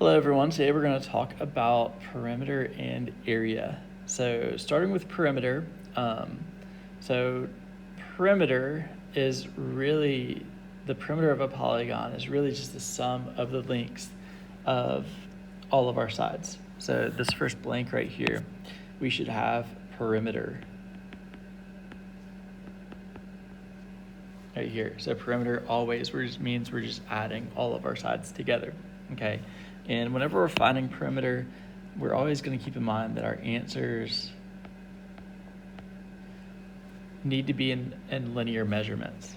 Hello everyone, today we're going to talk about perimeter and area. So starting with perimeter, so perimeter is really, the perimeter of a polygon is really just the sum of the lengths of all of our sides. So this first blank right here, we should have perimeter right here. So perimeter always means we're just adding all of our sides together, okay? And whenever we're finding perimeter, we're always going to keep in mind that our answers need to be in linear measurements.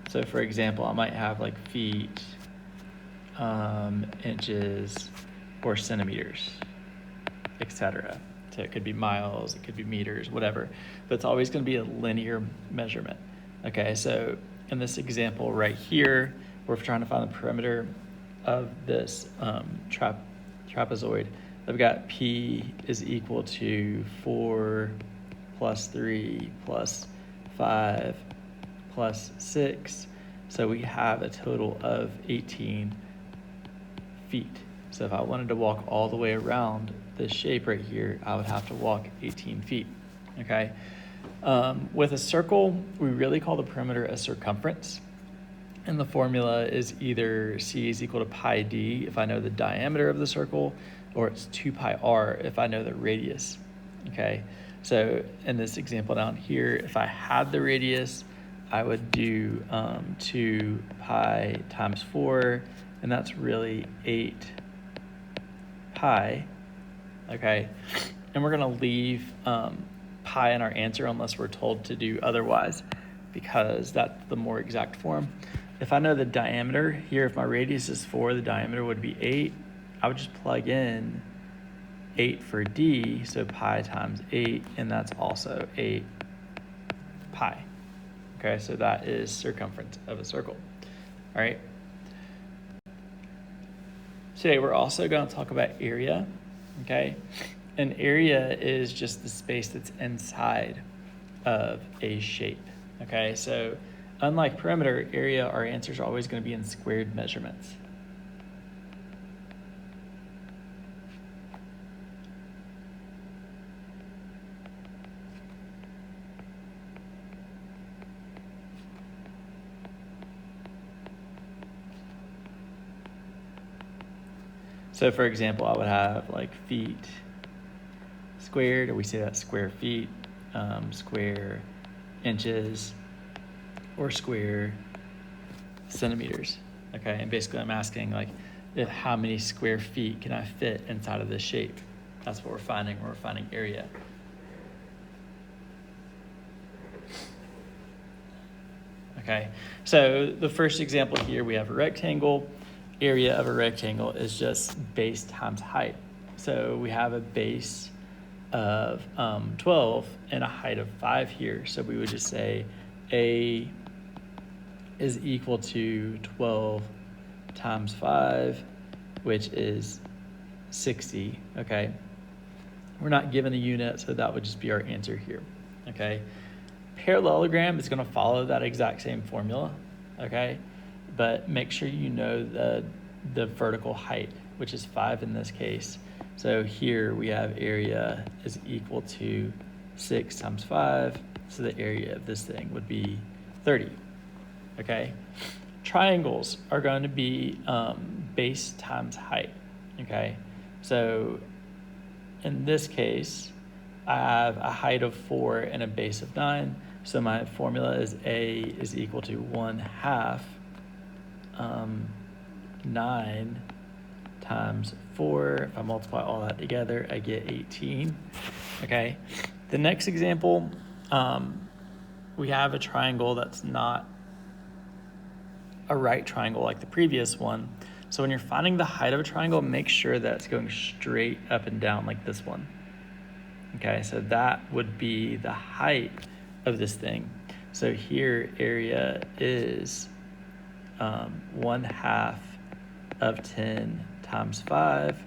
So for example, I might have like feet, inches, or centimeters, etc. So it could be miles, it could be meters, whatever, but it's always going to be a linear measurement. Okay, so in this example right here, we're trying to find the perimeter of this trapezoid. I've got P is equal to 4 plus 3 plus 5 plus 6. So we have a total of 18 feet. So if I wanted to walk all the way around this shape right here, I would have to walk 18 feet, okay? With a circle, we really call the perimeter a circumference. And the formula is either C is equal to pi d if I know the diameter of the circle, or it's 2 pi r if I know the radius, okay? So in this example down here, if I had the radius, I would do 2 pi times 4, and that's really 8 pi, okay? And we're going to leave pi in our answer unless we're told to do otherwise, because that's the more exact form. If I know the diameter here, if my radius is 4, the diameter would be 8. I would just plug in 8 for d, so pi times 8, and that's also 8 pi. Okay, so that is circumference of a circle. All right. Today we're also going to talk about area, okay? An area is just the space that's inside of a shape, okay? So unlike perimeter, area, our answers are always going to be in squared measurements. So for example, I would have like feet squared, or we say that square feet, square inches, or square centimeters, okay? And basically I'm asking like, how many square feet can I fit inside of this shape? That's what we're finding when we're finding area. Okay, so the first example here, we have a rectangle. Area of a rectangle is just base times height. So we have a base of 12 and a height of 5 here. So we would just say A is equal to 12 times 5, which is 60, okay? We're not given a unit, so that would just be our answer here, okay? Parallelogram is going to follow that exact same formula, okay? But make sure you know the vertical height, which is 5 in this case. So here we have area is equal to 6 times 5, so the area of this thing would be 30, okay? Triangles are going to be base times height, okay? So in this case, I have a height of 4 and a base of 9, so my formula is A is equal to 1/2 9 times 4. If I multiply all that together, I get 18. Okay. The next example, we have a triangle that's not a right triangle like the previous one. So when you're finding the height of a triangle, make sure that it's going straight up and down like this one. Okay, so that would be the height of this thing. So here area is 1/2 of 10 times 5,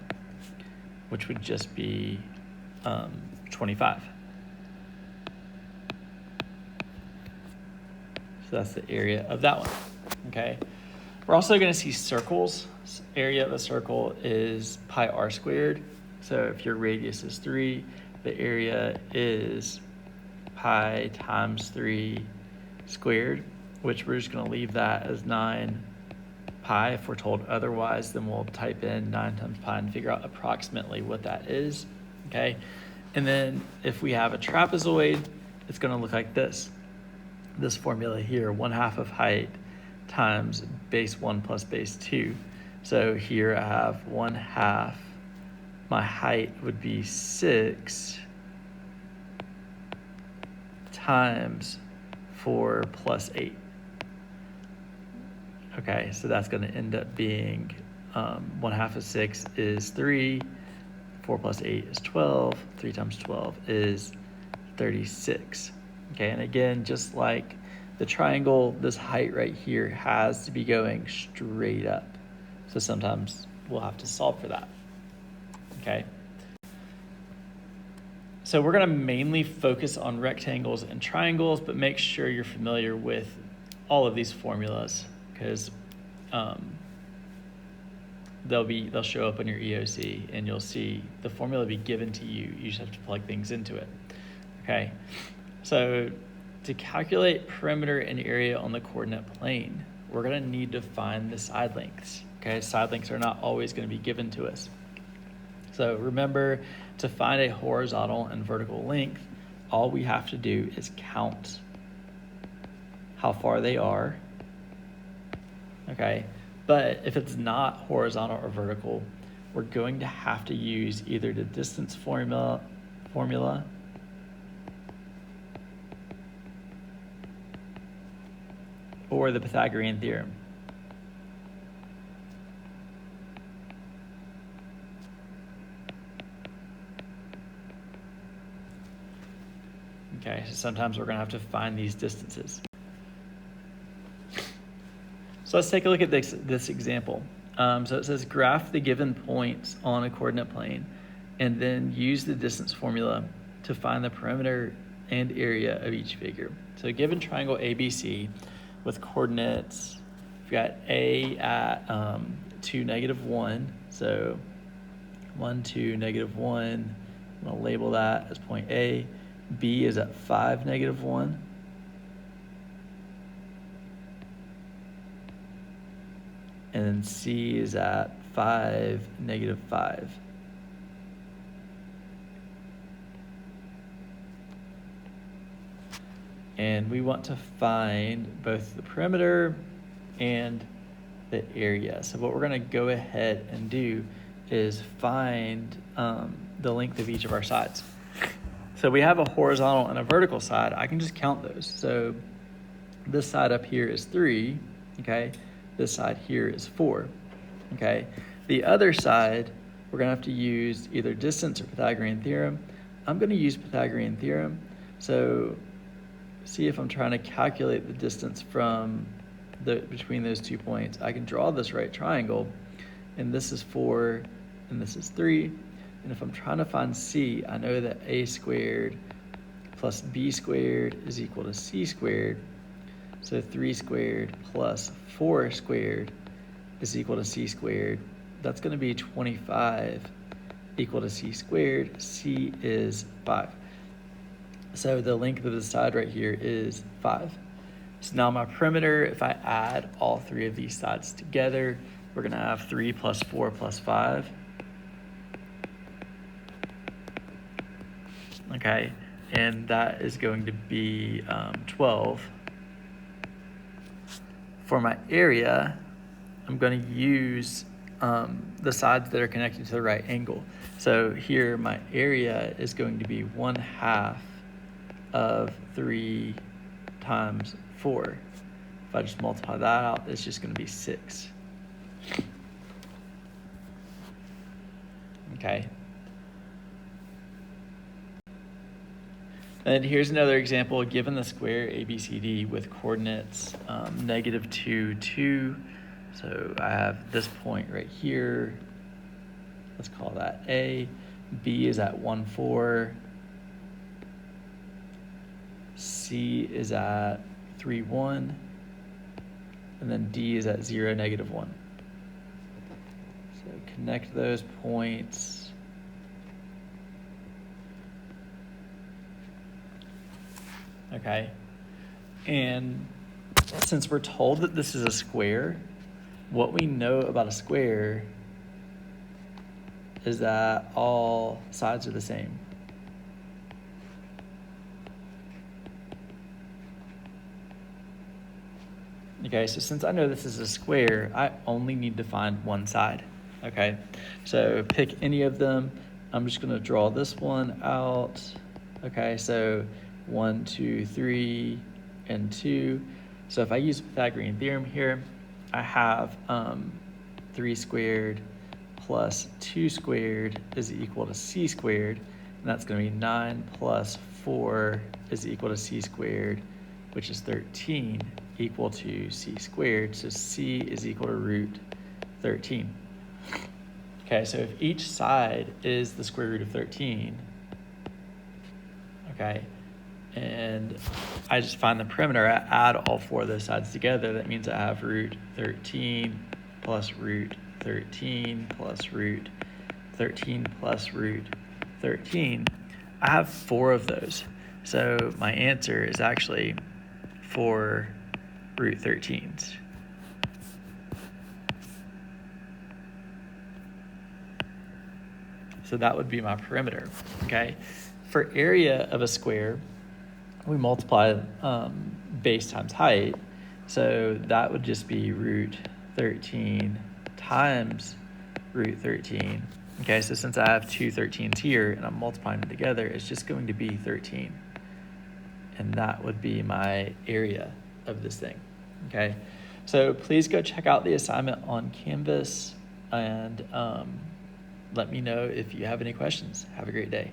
which would just be 25. So that's the area of that one, okay? We're also gonna see circles. Area of a circle is pi r squared. So if your radius is 3, the area is pi times 3 squared, which we're just gonna leave that as 9 pi. If we're told otherwise, then we'll type in 9 times pi and figure out approximately what that is, okay? And then if we have a trapezoid, it's gonna look like this. This formula here, 1/2 of height times base 1 plus base 2. So here I have 1/2. My height would be 6 times 4 plus 8. Okay, so that's going to end up being 1/2 of 6 is 3, 4 plus 8 is 12, 3 times 12 is 36. Okay, and again, just like the triangle, this height right here has to be going straight up. So sometimes we'll have to solve for that. Okay. So we're going to mainly focus on rectangles and triangles, but make sure you're familiar with all of these formulas because they'll show up on your EOC and you'll see the formula be given to you. You just have to plug things into it. Okay. So to calculate perimeter and area on the coordinate plane, we're going to need to find the side lengths. Okay. Side lengths are not always going to be given to us. So remember, to find a horizontal and vertical length, all we have to do is count how far they are, okay? But if it's not horizontal or vertical, we're going to have to use either the distance formula or the Pythagorean theorem. Okay, so sometimes we're going to have to find these distances. So let's take a look at this example. So it says graph the given points on a coordinate plane and then use the distance formula to find the perimeter and area of each figure. So a given triangle ABC with coordinates, we've got A at 2, -1. So 1, 2, -1. I'm going to label that as point A. B is at 5, -1. And then C is at 5, -5. And we want to find both the perimeter and the area. So what we're going to go ahead and do is find the length of each of our sides. So we have a horizontal and a vertical side. I can just count those. So this side up here is 3, okay? This side here is 4, okay? The other side, we're gonna have to use either distance or Pythagorean theorem. I'm gonna use Pythagorean theorem. So see if I'm trying to calculate the distance from between those 2 points. I can draw this right triangle, and this is 4, and this is 3. And if I'm trying to find C, I know that A squared plus B squared is equal to C squared. So 3 squared plus 4 squared is equal to C squared. That's going to be 25 equal to C squared. C is 5. So the length of the side right here is 5. So now my perimeter, if I add all 3 of these sides together, we're going to have 3 plus 4 plus 5. Okay, and that is going to be 12. For my area, I'm going to use the sides that are connected to the right angle. So here my area is going to be 1/2 of 3 times 4. If I just multiply that out, it's just going to be 6. Okay. And here's another example, given the square ABCD with coordinates -2, 2. So I have this point right here. Let's call that A. B is at 1, 4. C is at 3, 1. and then D is at 0, -1. So connect those points. Okay, and since we're told that this is a square, what we know about a square is that all sides are the same. Okay, so since I know this is a square, I only need to find one side. Okay, so pick any of them. I'm just gonna draw this one out. Okay, so 1, 2, 3, and 2. So if I use Pythagorean theorem here, I have 3 squared plus 2 squared is equal to c squared, and that's going to be 9 plus 4 is equal to c squared, which is 13, equal to c squared, so c is equal to root 13. Okay, so if each side is the square root of 13, okay, and I just find the perimeter, I add all 4 of those sides together, that means I have root 13 plus root 13 plus root 13 plus root 13. I have 4 of those. So my answer is actually 4 root 13s. So that would be my perimeter, okay? For area of a square, we multiply base times height. So that would just be root 13 times root 13. Okay, so since I have 2 13s here and I'm multiplying them together, it's just going to be 13. And that would be my area of this thing. Okay, so please go check out the assignment on Canvas and let me know if you have any questions. Have a great day.